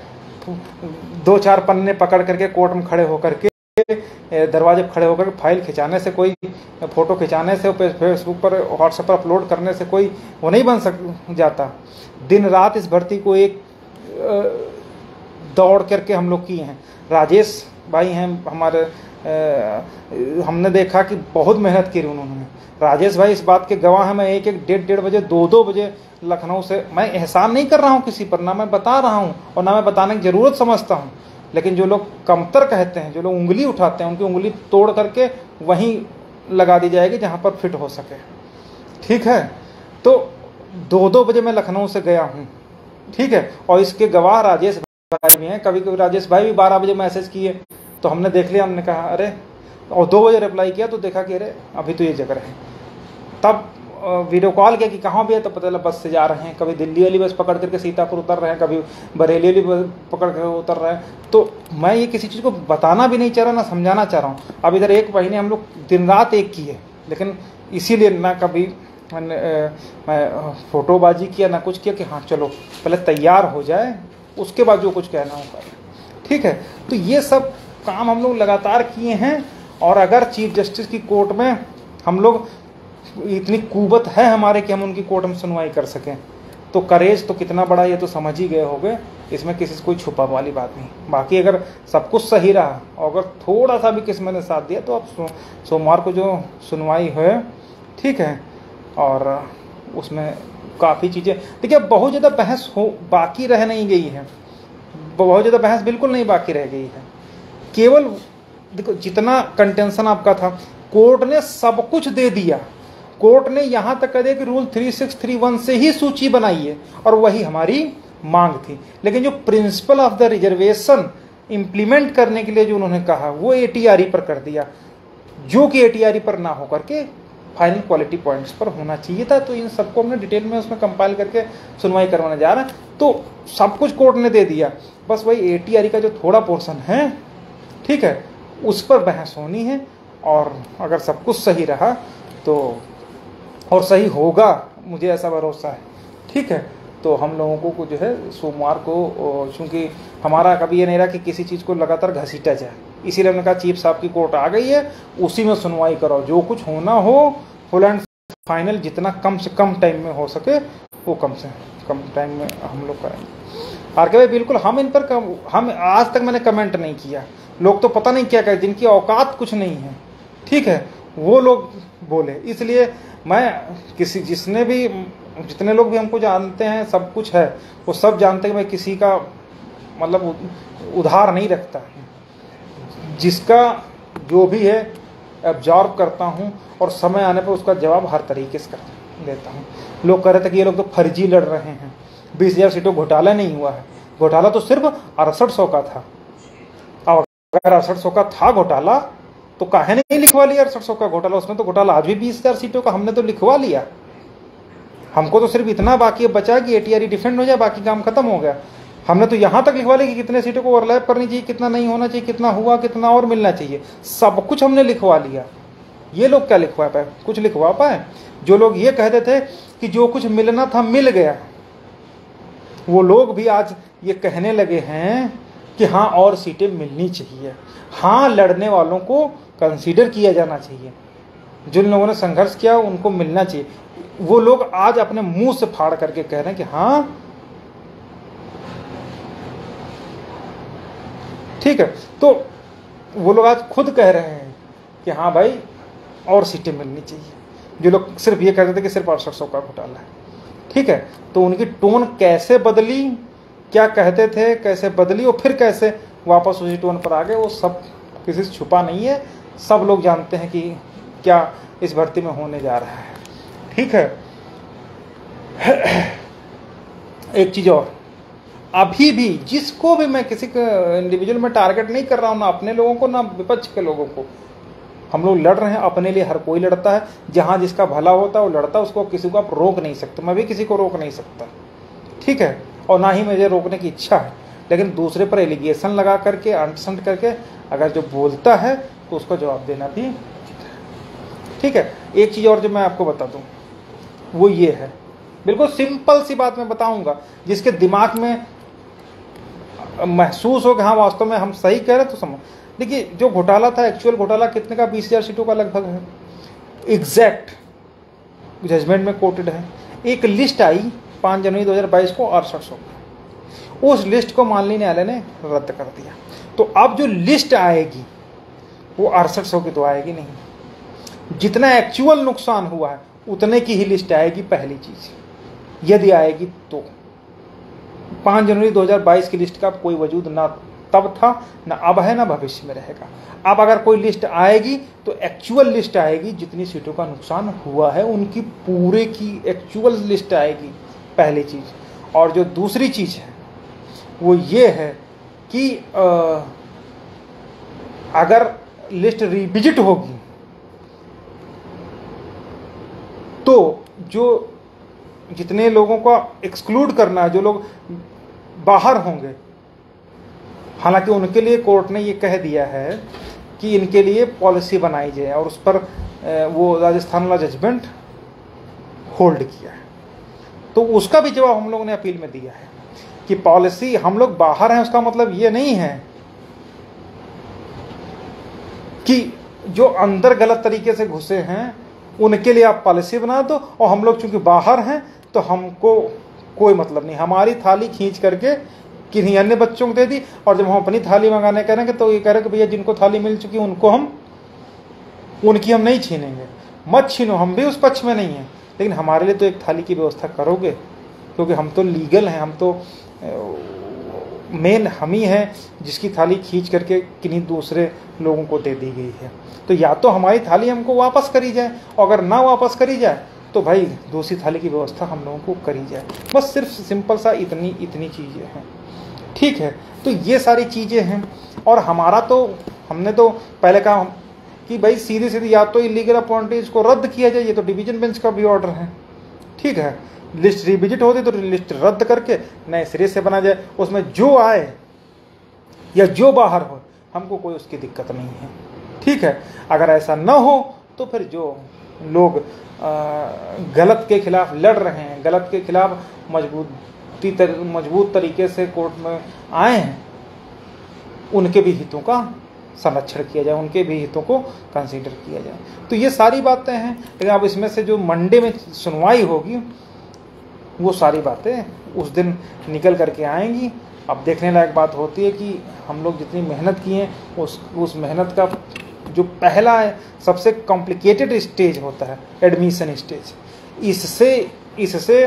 2-4 पन्ने पकड़ करके कोर्ट में खड़े होकर के, दरवाजे पर खड़े होकर के फाइल खिंचाने से, कोई फोटो खिंचाने से, फेसबुक पर, व्हाट्सएप पर अपलोड करने से कोई वो नहीं बन जाता। दिन रात इस भर्ती को एक दौड़ करके हम लोग किए हैं। राजेश भाई हैं हमारे, हमने देखा कि बहुत मेहनत की उन्होंने। राजेश भाई इस बात के गवाह हैं। मैं 1-1, 1:30 बजे, 2-2 बजे लखनऊ से, मैं एहसान नहीं कर रहा हूँ किसी पर, ना मैं बता रहा हूँ और ना मैं बताने की जरूरत समझता हूँ। लेकिन जो लोग कमतर कहते हैं, जो लोग उंगली उठाते हैं, उनकी उंगली तोड़ करके वहीं लगा दी जाएगी जहाँ पर फिट हो सके। ठीक है, तो 2-2 बजे मैं लखनऊ से गया हूँ। ठीक है, और इसके गवाह राजेश भाई भी हैं। कभी कभी राजेश भाई भी 12 बजे मैसेज किए तो हमने देख लिया, हमने कहा अरे, और 2 बजे रिप्लाई किया तो देखा कि अरे अभी तो ये जगह है। तब वीडियो कॉल किया कि कहाँ भी है, तो पता चला बस से जा रहे हैं। कभी दिल्ली वाली बस पकड़ करके सीतापुर उतर रहे हैं, कभी बरेली वाली बस पकड़ कर उतर रहे हैं। तो मैं ये किसी चीज़ को बताना भी नहीं चाह रहा, ना समझाना चाह रहा हूँ। अब इधर 1 महीने हम लोग दिन रात एक किए, लेकिन इसीलिए ना कभी मैं फोटोबाजी किया, ना कुछ किया कि हाँ चलो पहले तैयार हो जाए, उसके बाद जो कुछ कहना होगा। ठीक है, तो ये सब काम हम लोग लगातार किए हैं। और अगर चीफ जस्टिस की कोर्ट में हम लोग, इतनी कुवत है हमारे कि हम उनकी कोर्ट में सुनवाई कर सकें, तो करेज तो कितना बड़ा ये तो समझ ही गए होंगे। इसमें किसी से कोई छुपा वाली बात नहीं। बाकी अगर सब कुछ सही रहा और अगर थोड़ा सा भी किस्मत ने साथ दिया तो अब सोमवार को जो सुनवाई है, ठीक है, और उसमें काफ़ी चीज़ें, देखिए बहुत ज़्यादा बहस हो बाकी रह नहीं गई है। बहुत ज़्यादा बहस बिल्कुल नहीं बाकी रह गई है। केवल देखो, जितना कंटेंशन आपका था, कोर्ट ने सब कुछ दे दिया। कोर्ट ने यहाँ तक कह दिया कि रूल 3631 से ही सूची बनाई है, और वही हमारी मांग थी। लेकिन जो principle of the reservation implement करने के लिए जो उन्होंने कहा, वो ATRE पर कर दिया, जो कि ATRE पर ना होकर के फाइनल क्वालिटी पॉइंट्स पर होना चाहिए था। तो इन सबको हमने डिटेल में उसमें कंपाइल करके सुनवाई करवाने जा रहे हैं। तो सब कुछ कोर्ट ने दे दिया, बस वही ATRE का जो थोड़ा पोर्शन है, ठीक है, उस पर बहस होनी है। और अगर सब कुछ सही रहा तो, और सही होगा, मुझे ऐसा भरोसा है। ठीक है, तो हम लोगों को जो है सोमवार को, चूँकि हमारा कभी ये नहीं रहा कि किसी चीज़ को लगातार घसीटा जाए, इसीलिए हमने कहा चीफ साहब की कोर्ट आ गई है, उसी में सुनवाई करो, जो कुछ होना हो फुल एंड फाइनल, जितना कम से कम टाइम में हो सके वो कम से कम टाइम में हम लोग करेंगे। आर के भाई बिल्कुल, हम इन पर हम आज तक मैंने कमेंट नहीं किया। लोग तो पता नहीं क्या करें, जिनकी औकात कुछ नहीं है, ठीक है, वो लोग बोले। इसलिए मैं जितने लोग भी हमको जानते हैं, सब कुछ है, वो सब जानते हैं कि मैं किसी का मतलब उधार नहीं रखता। जिसका जो भी है एब्जॉर्ब करता हूँ, और समय आने पर उसका जवाब हर तरीके से कर देता हूँ। लोग कह रहे थे कि ये लोग तो फर्जी लड़ रहे हैं, 20,000 सीटों घोटाला नहीं हुआ है। घोटाला तो सिर्फ 6800 का था। अब अगर 6800 का था घोटाला, तो काहे नहीं लिखवा लिया 6800 का घोटाला? उसमें तो घोटाला आज भी 20,000 सीटों का हमने तो लिखवा लिया। हमको तो सिर्फ इतना बाकी बचा कि ATRE डिफेंड हो जाए, बाकी काम खत्म हो गया। हमने तो यहाँ तक लिखवा लिया कि कितने सीटों को ओवरलैप करनी चाहिए, कितना नहीं होना चाहिए, कितना हुआ, कितना और मिलना चाहिए, सब कुछ हमने लिखवा लिया। ये लोग क्या लिखवा पाए? कुछ लिखवा पाए? जो लोग ये कहते थे कि जो कुछ मिलना था मिल गया, वो लोग भी आज ये कहने लगे हैं कि हाँ और सीटें मिलनी चाहिए, हाँ लड़ने वालों को कंसीडर किया जाना चाहिए, जिन लोगों ने संघर्ष किया उनको मिलना चाहिए। वो लोग आज अपने मुंह से फाड़ करके कह रहे हैं कि हाँ ठीक है। तो वो लोग आज खुद कह रहे हैं कि हाँ भाई और सीटें मिलनी चाहिए। जो लोग सिर्फ ये कहते थे कि सिर्फ 6800 का घोटाला है, ठीक है, तो उनकी टोन कैसे बदली, क्या कहते थे कैसे बदली और फिर कैसे वापस उसी टोन पर आ गए, वो सब किसी से छुपा नहीं है। सब लोग जानते हैं कि क्या इस भर्ती में होने जा रहा है, ठीक है। एक चीज और, अभी भी जिसको भी मैं किसी का इंडिविजुअल में टारगेट नहीं कर रहा हूं, ना अपने लोगों को ना विपक्ष के लोगों को, हम लोग लड़ रहे हैं अपने लिए। हर कोई लड़ता है, जहां जिसका भला होता है वो लड़ता है, उसको किसी को आप रोक नहीं सकते। मैं भी किसी को रोक नहीं सकता, ठीक है, और ना ही मुझे रोकने की इच्छा है। लेकिन दूसरे पर एलिगेशन लगा करके अंटसंट करके अगर जो बोलता है तो उसको जवाब देना भी, ठीक है। एक चीज और जो मैं आपको बता दूं वो ये है, बिल्कुल सिंपल सी बात मैं बताऊंगा, जिसके दिमाग में महसूस हो कि हाँ वास्तव में हम सही कह रहे तो समझ। देखिए जो घोटाला था, एक्चुअल घोटाला कितने का, 20,000 सीटों का लगभग है, एग्जैक्ट जजमेंट में कोटेड है। एक लिस्ट आई 5 जनवरी 2022 को 6800, उस लिस्ट को माननीय न्यायालय ने रद्द कर दिया। तो अब जो लिस्ट आएगी वो 6800 की तो आएगी नहीं, जितना एक्चुअल नुकसान हुआ है उतने की ही लिस्ट आएगी। पहली चीज यदि आएगी तो 5 जनवरी 2022 की लिस्ट का कोई वजूद ना तब था, ना अब है, ना भविष्य में रहेगा। अब अगर कोई लिस्ट आएगी तो एक्चुअल लिस्ट आएगी, जितनी सीटों का नुकसान हुआ है उनकी पूरे की एक्चुअल लिस्ट आएगी, पहली चीज। और जो दूसरी चीज है वो ये है कि अगर लिस्ट रिविजिट होगी तो जो जितने लोगों को एक्सक्लूड करना है, जो लोग बाहर होंगे, हालांकि उनके लिए कोर्ट ने ये कह दिया है कि इनके लिए पॉलिसी बनाई जाए और उस पर वो राजस्थान वाला जजमेंट होल्ड किया है। तो उसका भी जवाब हम लोगों ने अपील में दिया है कि पॉलिसी, हम लोग बाहर हैं उसका मतलब ये नहीं है कि जो अंदर गलत तरीके से घुसे हैं उनके लिए आप पॉलिसी बना दो, और हम लोग चूंकि बाहर हैं तो हमको कोई मतलब नहीं, हमारी थाली खींच करके किन्हीं अन्य बच्चों को दे दी, और जब हम अपनी थाली मंगाने करेंगे तो ये कह रहे कि भैया जिनको थाली मिल चुकी उनको उनकी हम नहीं छीनेंगे। मत छीनो, हम भी उस पक्ष में नहीं है, लेकिन हमारे लिए तो एक थाली की व्यवस्था करोगे, क्योंकि हम तो लीगल हैं, हम तो मेन हम ही हैं जिसकी थाली खींच करके किन्हीं दूसरे लोगों को दे दी गई है। तो या तो हमारी थाली हमको वापस करी जाए, और अगर ना वापस करी जाए तो भाई दूसरी थाली की व्यवस्था हम लोगों को करी जाए। बस सिर्फ सिंपल सा इतनी चीज़ें हैं, ठीक है। तो ये सारी चीज़ें हैं, और हमारा तो हमने तो पहले कहा कि भाई सीधी या तो इलीगल अपॉइंटीज को रद्द किया जाए, ये तो डिवीजन बेंच का भी ऑर्डर है, ठीक है। लिस्ट रिविजिट होती तो लिस्ट रद्द करके नए सिरे से बना जाए, उसमें जो आए या जो बाहर हो हमको कोई उसकी दिक्कत नहीं है, ठीक है। अगर ऐसा न हो तो फिर जो लोग गलत के खिलाफ लड़ रहे हैं, गलत के खिलाफ मजबूत तरीके से कोर्ट में आए हैं, उनके भी हितों का संरक्षण किया जाए, उनके भी हितों को कंसीडर किया जाए। तो ये सारी बातें हैं, लेकिन अब इसमें से जो मंडे में सुनवाई होगी वो सारी बातें उस दिन निकल करके आएंगी। अब देखने लायक बात होती है कि हम लोग जितनी मेहनत किए उस मेहनत का जो पहला है सबसे कॉम्प्लिकेटेड स्टेज होता है एडमिशन स्टेज, इससे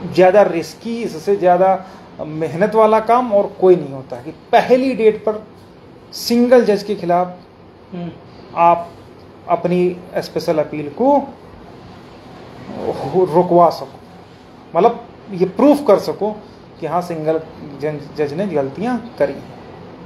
ज़्यादा रिस्की, इससे ज़्यादा मेहनत वाला काम और कोई नहीं होता है कि पहली डेट पर सिंगल जज के खिलाफ आप अपनी स्पेशल अपील को रुकवा सको, मतलब ये प्रूफ कर सको कि हाँ सिंगल जज ने गलतियां करी,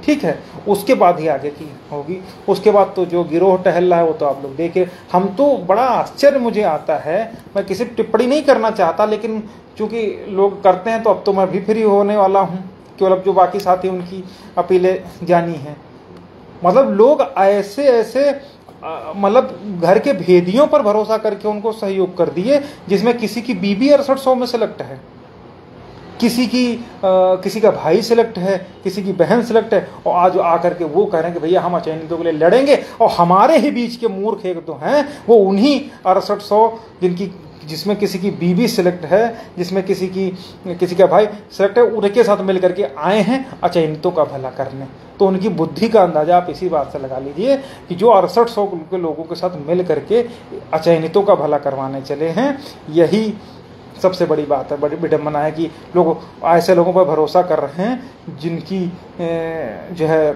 ठीक है। उसके बाद ही आगे की होगी। उसके बाद तो जो गिरोह टहल रहा है वो तो आप लोग देखे। हम तो बड़ा आश्चर्य मुझे आता है, मैं किसी टिप्पणी नहीं करना चाहता, लेकिन चूंकि लोग करते हैं तो अब तो मैं भी फ्री होने वाला हूँ, केवल अब जो बाकी साथी उनकी अपीलें जानी हैं। मतलब लोग ऐसे मतलब घर के भेदियों पर भरोसा करके उनको सहयोग कर दिए, जिसमें किसी की बीबी 6800 में सेलेक्ट है, किसी का भाई सिलेक्ट है, किसी की बहन सिलेक्ट है, और आज आकर के वो कह रहे हैं कि भैया हम अचयनितों के लिए लड़ेंगे, और हमारे ही बीच के मूर्ख एक तो हैं वो उन्हीं 6800 जिसमें किसी की बीबी सिलेक्ट है, जिसमें किसी का भाई सिलेक्ट है, उनके साथ मिल करके आए हैं अचयनितों का भला करने। तो उनकी बुद्धि का अंदाजा आप इसी बात से लगा लीजिए कि जो 6800 के लोगों के साथ मिल करके अचयनितों का भला करवाने चले हैं, यही सबसे बड़ी बात है, बड़ी विडम्बना है कि लोग ऐसे लोगों पर भरोसा कर रहे हैं जिनकी जो है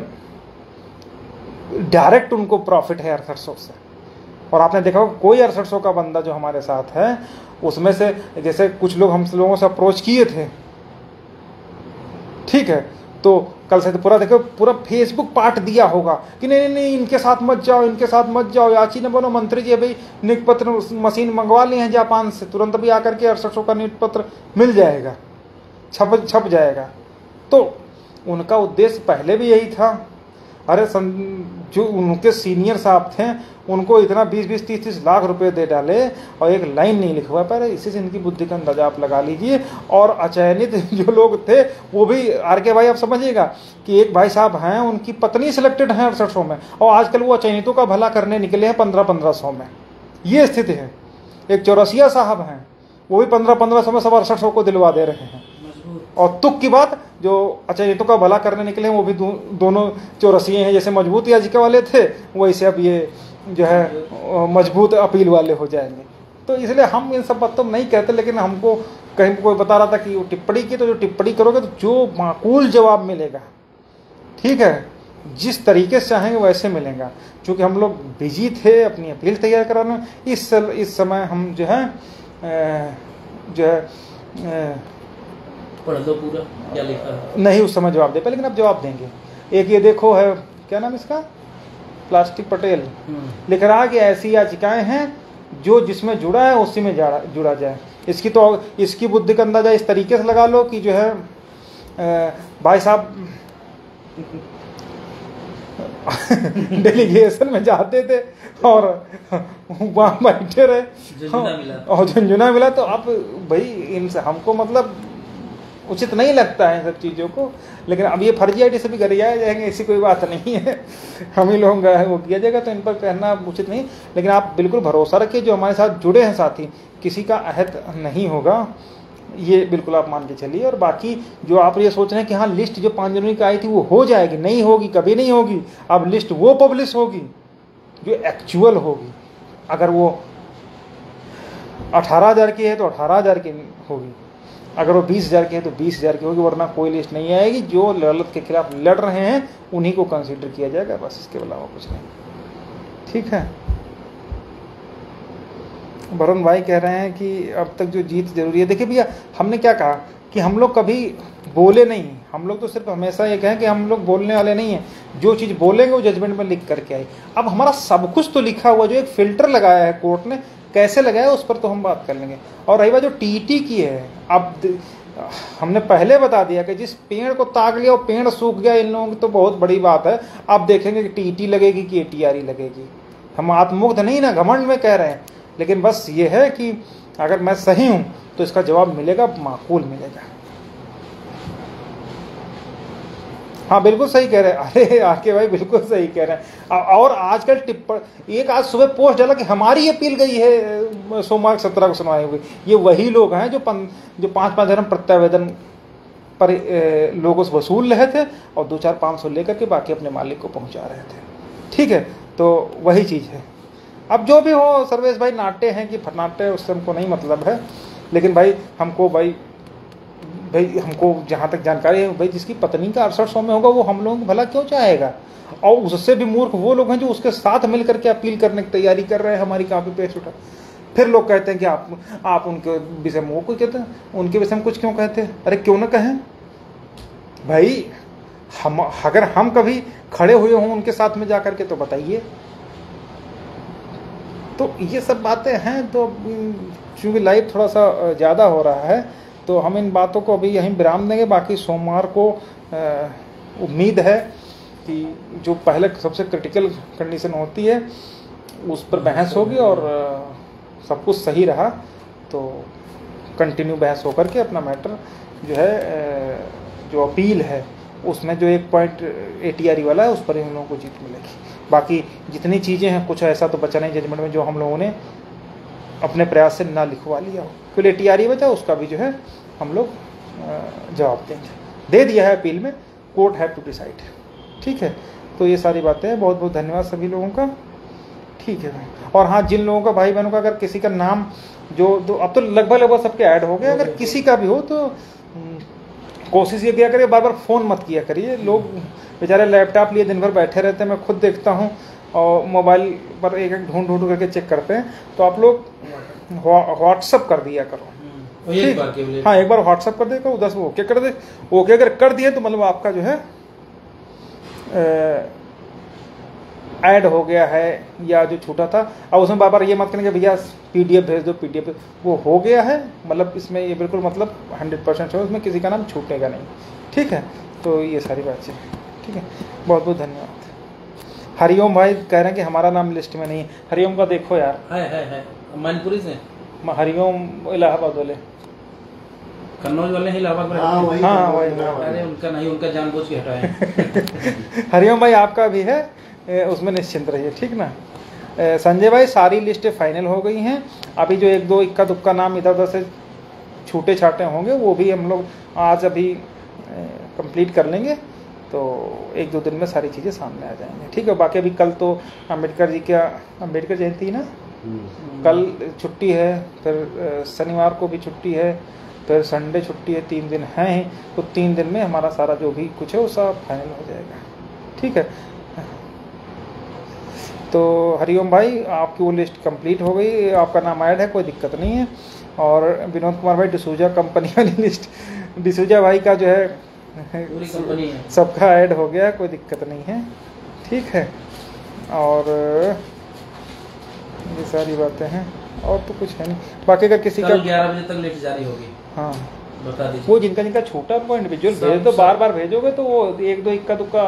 डायरेक्ट उनको प्रॉफिट है 6800 से। और आपने देखा होगा कोई 6800 का बंदा जो हमारे साथ है उसमें से जैसे कुछ लोग हम लोगों से अप्रोच किए थे, ठीक है, तो कल से तो पूरा देखो पूरा फेसबुक पार्ट दिया होगा कि नहीं नहीं नहीं इनके साथ मत जाओ, इनके साथ मत जाओ, याची न बनो, मंत्री जी भाई नियुक्ति पत्र मशीन मंगवा लिए हैं जापान से, तुरंत भी आकर के 6800 का नियुक्ति पत्र मिल जाएगा, छप जाएगा। तो उनका उद्देश्य पहले भी यही था। अरे जो उनके सीनियर साहब थे उनको इतना 20-20, 30-30 लाख रुपए दे डाले और एक लाइन नहीं लिखवा पाए, इसी से इनकी बुद्धि का अंदाजा आप लगा लीजिए। और अचयनित जो लोग थे वो भी आर.के. भाई आप समझिएगा कि एक भाई साहब हैं उनकी पत्नी सिलेक्टेड है 6800 में, और आजकल वो अचयनितों का भला करने निकले हैं 1500 में, ये स्थिति है। एक चौरसिया साहब हैं वो भी 1500 में सब 6800 को दिलवा दे रहे हैं। और तुक की बात जो अचयनितों का भला करने निकले हैं वो भी दोनों चौरसिये हैं, जैसे मजबूत याचिका वाले थे वैसे अब ये जो है मजबूत अपील वाले हो जाएंगे। तो इसलिए हम इन सब बातों में नहीं कहते, लेकिन हमको कहीं कोई बता रहा था कि वो टिप्पणी की, तो जो टिप्पणी करोगे तो जो माकूल जवाब मिलेगा, ठीक है, जिस तरीके से चाहेंगे वैसे मिलेगा। क्योंकि हम लोग बिजी थे अपनी अपील तैयार कराने में, इस समय हम जो है पढ़ लो पूरा क्या लिखा है, नहीं उस समय जवाब दे पाए, लेकिन अब जवाब देंगे। एक ये देखो है, क्या नाम इसका, प्लास्टिक पटेल लिख रहा है कि ऐसी याचिकाएं हैं जो जिसमें जुड़ा है उसी में जुड़ा जाए। इसकी बुद्धि का अंदाजा इस तरीके से लगा लो कि जो है भाई साहब डेलीगेशन में जाते थे और वहाँ बैठे रहे और झुंझुना मिला, तो आप भाई इनसे हमको मतलब उचित नहीं लगता है सब चीज़ों को। लेकिन अब ये फर्जी आईडी से भी गरियाए जाएंगे, ऐसी कोई बात नहीं है, हम ही लोग वो किया जाएगा, तो इन पर कहना उचित नहीं। लेकिन आप बिल्कुल भरोसा रखिए जो हमारे साथ जुड़े हैं साथी, किसी का अहत नहीं होगा, ये बिल्कुल आप मान के चलिए। और बाकी जो आप ये सोच रहे हैं कि हाँ लिस्ट जो 5 जनवरी की आई थी वो हो जाएगी, नहीं होगी, कभी नहीं होगी। अब लिस्ट वो पब्लिश होगी जो एक्चुअल होगी। अगर वो 18,000 की है तो 18,000 की होगी, अगर वो 20,000 की है तो 20,000 की होगी, वरना कोई लिस्ट नहीं आएगी। जो दलित के खिलाफ लड़ रहे हैं उन्हीं को कंसीडर किया जाएगा, बस इसके अलावा कुछ नहीं, ठीक है। वरुण भाई कह रहे हैं कि अब तक जो जीत जरूरी है। देखिए भैया, हमने क्या कहा कि हम लोग कभी बोले नहीं, हम लोग तो सिर्फ हमेशा ये कहें कि हम लोग बोलने वाले नहीं हैं, जो चीज़ बोलेंगे वो जजमेंट में लिख करके आए। अब हमारा सब कुछ तो लिखा हुआ, जो एक फिल्टर लगाया है कोर्ट ने, कैसे लगाया उस पर तो हम बात कर लेंगे। और रही बात जो टीटी की है, अब हमने पहले बता दिया कि जिस पेड़ को ताक लिया वो पेड़ सूख गया, इन लोगों की तो बहुत बड़ी बात है। अब देखेंगे कि टीटी लगेगी कि एटीआरई लगेगी। हम आत्ममुग्ध नहीं ना, घमंड में कह रहे हैं, लेकिन बस ये है कि अगर मैं सही हूं तो इसका जवाब मिलेगा, माकूल मिलेगा। हाँ बिल्कुल सही कह रहे हैं, अरे आके भाई बिल्कुल सही कह रहे हैं। और आजकल एक आज सुबह पोस्ट डाला कि हमारी अपील गई है सोमवार 17 को सुनवाई हुई। ये वही लोग हैं जो 5-5 धर्म प्रत्यावेदन पर लोगों से वसूल रहे थे और 2-4-500 लेकर के बाकी अपने मालिक को पहुंचा रहे थे, ठीक है। तो वही चीज़ है। अब जो भी हो सर्वेश भाई, नाट्य हैं कि फनाट्य, उससे हमको नहीं मतलब है, लेकिन भाई हमको जहाँ तक जानकारी है भाई, जिसकी पत्नी का 6800 में होगा वो हम लोगों को भला क्यों चाहेगा। और उससे भी मूर्ख वो लोग हैं जो उसके साथ मिल करके अपील करने की तैयारी कर रहे हैं, हमारी कॉपी पेस्ट उठा। फिर लोग कहते हैं कि आप उनके विषय में वो कुछ कहते हैं, उनके विषय में कुछ क्यों कहते हैं। अरे क्यों ना कहें भाई, अगर हम कभी खड़े हुए हों उनके साथ में जा करके तो बताइए। तो ये सब बातें हैं। तो चूँकि लाइव थोड़ा सा ज़्यादा हो रहा है तो हम इन बातों को अभी यहीं विराम देंगे। बाकी सोमवार को उम्मीद है कि जो पहले सबसे क्रिटिकल कंडीशन होती है उस पर बहस होगी और सब कुछ सही रहा तो कंटिन्यू बहस होकर के अपना मैटर जो है जो अपील है उसमें जो एक पॉइंट ATRE वाला है उस पर ही हम लोगों को जीत मिलेगी। बाकी जितनी चीज़ें हैं कुछ ऐसा तो बचा नहीं जजमेंट में जो हम लोगों ने अपने प्रयास से ना लिखवा लिया हो, फिर ATRE बचा उसका भी जो है हम लोग जवाब देंगे। दे दिया है अपील में, कोर्ट हैव टू डिसाइड। ठीक है, तो ये सारी बातें हैं। बहुत बहुत धन्यवाद सभी लोगों का। ठीक है भाई। और हाँ, जिन लोगों का भाई बहनों का अगर किसी का नाम जो अब तो लगभग सबके ऐड हो गए, अगर किसी का भी हो तो कोशिश ये किया करिए, बार बार फ़ोन मत किया करिए। लोग बेचारे लैपटॉप लिए दिन भर बैठे रहते हैं, मैं खुद देखता हूँ, और मोबाइल पर एक एक ढूंढ ढूंढ करके चेक करते हैं। तो आप लोग व्हाट्सअप कर दिया करो। ठीक, हाँ, एक बार व्हाट्सअप कर देगा, 10 ओके कर दे। ओके अगर कर दिए तो मतलब आपका जो है ऐड हो गया है, या जो छूटा था। अब उसमें बार बार ये मत करेंगे भैया PDF भेज दो, PDF वो हो गया है, मतलब इसमें ये बिल्कुल मतलब 100% है, उसमें किसी का नाम छूटेगा नहीं। ठीक है, तो ये सारी बातें। ठीक है, बहुत बहुत धन्यवाद। हरिओम भाई कह रहे हैं कि हमारा नाम लिस्ट में नहीं है। हरिओम का देखो यार, है मैनपुरी से हरिओम इलाहाबाद वाले, कन्नौज वाले इलाहाबाद में। हाँ वही, अरे उनका नहीं, उनका जानबूझ के हटाए। हरिओम भाई आपका भी है, उसमें निश्चिंत रहिए। ठीक ना। संजय भाई सारी लिस्टें फाइनल हो गई हैं। अभी जो एक दो इक्का दुक्का नाम इधर उधर से छूटे छाटे होंगे वो भी हम लोग आज अभी कंप्लीट कर लेंगे, तो 1-2 दिन में सारी चीज़ें सामने आ जाएंगे। ठीक है, बाकी अभी कल तो अम्बेडकर जी का अम्बेडकर जयंती है ना, कल छुट्टी है, फिर शनिवार को भी छुट्टी है, फिर संडे छुट्टी है, 3 दिन हैं, तो 3 दिन में हमारा सारा जो भी कुछ है वो सब फाइनल हो जाएगा। ठीक है, तो हरिओम भाई आपकी वो लिस्ट कंप्लीट हो गई, आपका नाम ऐड है, कोई दिक्कत नहीं है। और विनोद कुमार भाई डिसूजा कंपनी वाली लिस्ट, डिसूजा भाई का जो है पूरी कंपनी है, सबका ऐड हो गया, कोई दिक्कत नहीं है। ठीक है, और ये सारी बातें हैं, और तो कुछ है नहीं। बाकी अगर किसी का 11 बजे तक लिस्ट जारी होगी। हाँ, बता दीजिए। वो जिनका छोटा उनको इंडिविजुअल भेज दो, बार बार भेजोगे तो वो 1-2 इक्का दुक्का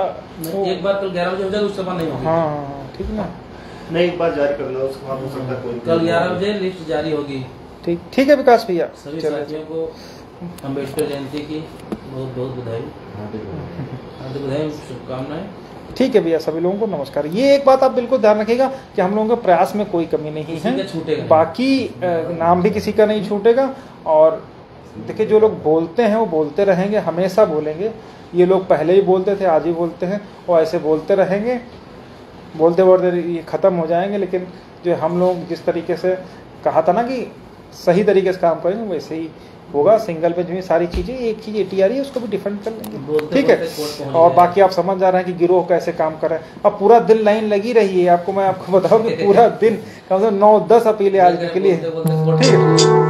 एक बार कल 11 बजे हो जाएगा, उसके बाद नहीं होगी। हाँ ठीक ना, नहीं एक बार जारी करना, उसके बाद हो सकता है कोई कल 11 बजे लिस्ट जारी होगी। ठीक है विकास भैया, सभी साथियों को अम्बेडकर जयंती की बहुत बहुत बधाई, हार्दिक बधाई, शुभकामनाएं। ठीक है भैया, सभी लोगों को नमस्कार। ये एक बात आप बिल्कुल ध्यान रखिएगा कि हम लोगों के प्रयास में कोई कमी नहीं है, बाकी नाम भी किसी का नहीं छूटेगा। और देखिए, जो लोग बोलते हैं वो बोलते रहेंगे, हमेशा बोलेंगे। ये लोग पहले ही बोलते थे, आज भी बोलते हैं, और ऐसे बोलते रहेंगे, बोलते बोलते ये ख़त्म हो जाएंगे। लेकिन जो हम लोग जिस तरीके से कहा था ना कि सही तरीके से काम करेंगे, वैसे ही होगा। सिंगल पेज में सारी चीज़ें, एक चीज़ ATRE है उसको भी डिफेंड कर लेंगे। ठीक है, और बाकी आप समझ जा रहे हैं कि गिरोह कैसे काम कर रहे हैं। अब पूरा दिन लाइन लगी रही है, मैं आपको बताऊँ कि पूरा दिन कम से कम 9-10 अपीलें आज के लिए। ठीक है।